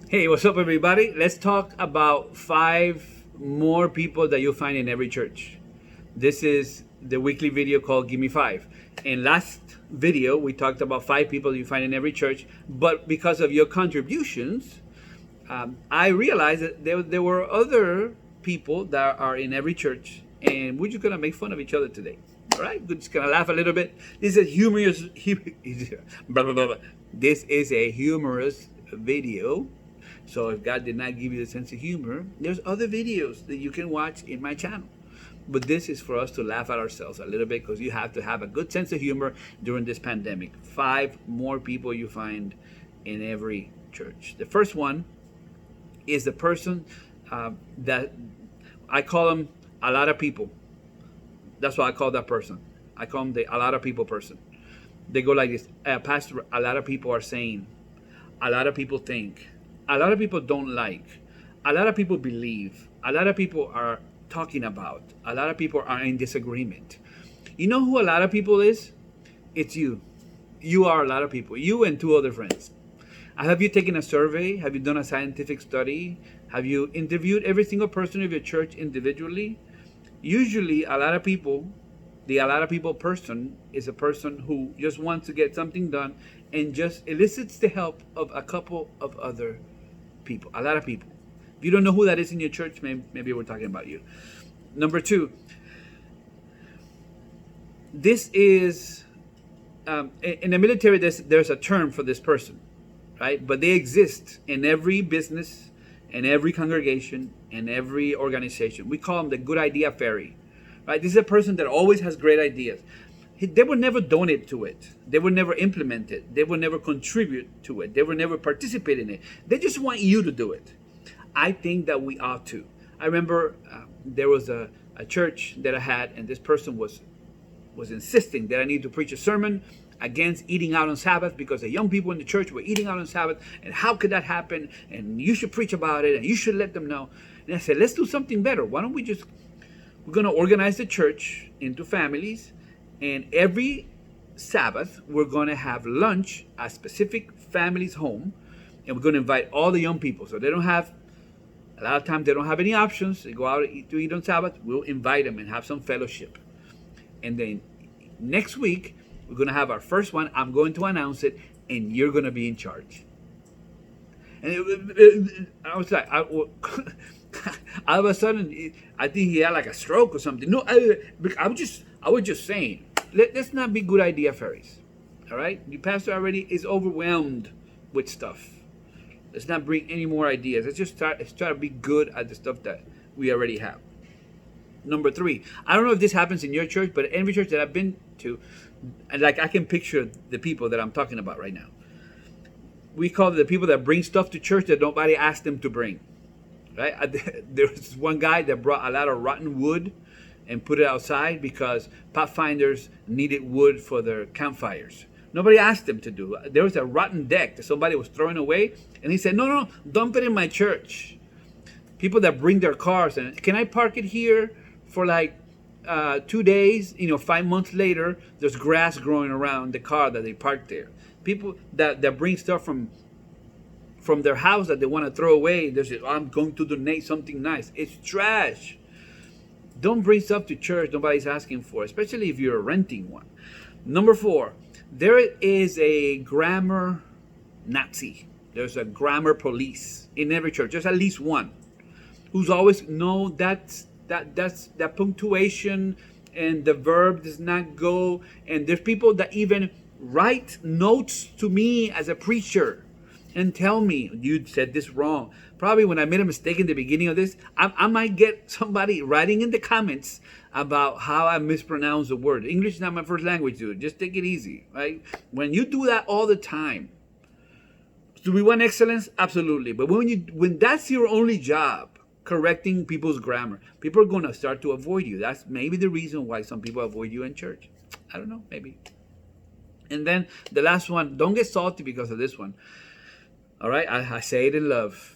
Hey, what's up, everybody? Let's talk about five more people that you'll find in every church. This is the weekly video called Give Me Five. In last video, we talked about five people you find in every church, but because of your contributions, I realized that there were other people that are in every church, and we're just gonna make fun of each other today. All right, we're just gonna laugh a little bit. This is humorous. Blah, blah, blah, blah. This is a humorous video. So if God did not give you the sense of humor, there's other videos that you can watch in my channel. But this is for us to laugh at ourselves a little bit because you have to have a good sense of humor during this pandemic. Five more people you find in every church. The first one is the person that I call them a lot of people. That's what I call that person. I call them the a lot of people person. They go like this. Pastor, a lot of people are saying, a lot of people think, a lot of people don't like, a lot of people believe, a lot of people are talking about, a lot of people are in disagreement. You know who a lot of people is? It's you. You are a lot of people. You and two other friends. Have you taken a survey? Have you done a scientific study? Have you interviewed every single person of your church individually? Usually, a lot of people, the a lot of people person is a person who just wants to get something done and just elicits the help of a couple of other people. A lot of people. If you don't know who that is in your church, maybe we're talking about you. Number two, this is in the military. There's a term for this person, right? But they exist in every business, in every congregation, in every organization. We call them the good idea fairy, right? This is a person that always has great ideas. They will never donate to it. They will never implement it. They will never contribute to it. They will never participate in it. They just want you to do it. I think that we ought to. I remember there was a church that I had, and this person was insisting that I need to preach a sermon against eating out on Sabbath because the young people in the church were eating out on Sabbath, and how could that happen? And you should preach about it, and you should let them know. And I said, let's do something better. Why don't we're going to organize the church into families, and every Sabbath we're going to have lunch at specific family's home, and we're going to invite all the young people. So they don't have, a lot of times they don't have any options. They go out to eat on Sabbath. We'll invite them and have some fellowship. And then next week, we're going to have our first one. I'm going to announce it, and you're going to be in charge. And I was like, all of a sudden, I think he had like a stroke or something. No, I was just saying, let's not be good idea fairies. All right? The pastor already is overwhelmed with stuff. Let's not bring any more ideas. Let's try to be good at the stuff that we already have. Number three, I don't know if this happens in your church, but every church that I've been to, and like I can picture the people that I'm talking about right now. We call it the people that bring stuff to church that nobody asked them to bring. Right? There was one guy that brought a lot of rotten wood and put it outside because pathfinders needed wood for their campfires. Nobody asked him to do it. There was a rotten deck that somebody was throwing away, and he said, no, dump it in my church. People that bring their cars, and can I park it here for like 2 days? 5 months later, there's grass growing around the car that they parked there. People that bring stuff from their house that they want to throw away, they say, I'm going to donate something nice. It's trash. Don't bring stuff to church nobody's asking for, especially if you're renting one. Number four, there is a grammar Nazi. There's a grammar police in every church. There's at least one who's always, no, that's that punctuation and the verb does not go. And there's people that even write notes to me as a preacher and tell me, you said this wrong. Probably when I made a mistake in the beginning of this, I might get somebody writing in the comments about how I mispronounced the word. English is not my first language, dude. Just take it easy, right? When you do that all the time, do we want excellence? Absolutely. But when that's your only job, correcting people's grammar, people are going to start to avoid you. That's maybe the reason why some people avoid you in church. I don't know, maybe. And then the last one, don't get salty because of this one. All right, I say it in love.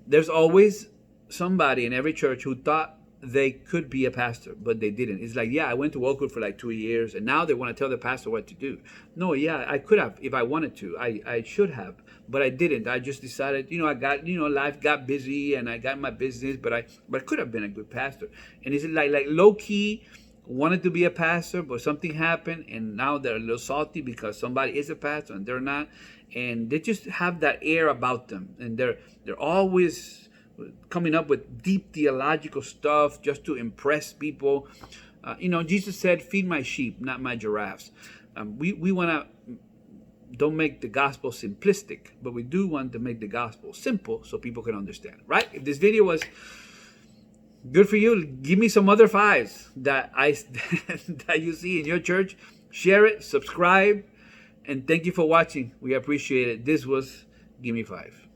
There's always somebody in every church who thought they could be a pastor, but they didn't. It's like, yeah, I went to Oakwood for like 2 years, and now they want to tell the pastor what to do. No, yeah, I could have if I wanted to. I should have, but I didn't. I just decided, I got, life got busy, and I got my business, but I could have been a good pastor. And it's like low key wanted to be a pastor, but something happened, and now they're a little salty because somebody is a pastor and they're not, and they just have that air about them, and they're always coming up with deep theological stuff just to impress people. Jesus said, "Feed my sheep, not my giraffes." We want to don't make the gospel simplistic, but we do want to make the gospel simple so people can understand. Right? If this video was good for you, give me some other fives that that you see in your church. Share it, subscribe, and thank you for watching. We appreciate it. This was Give Me Five.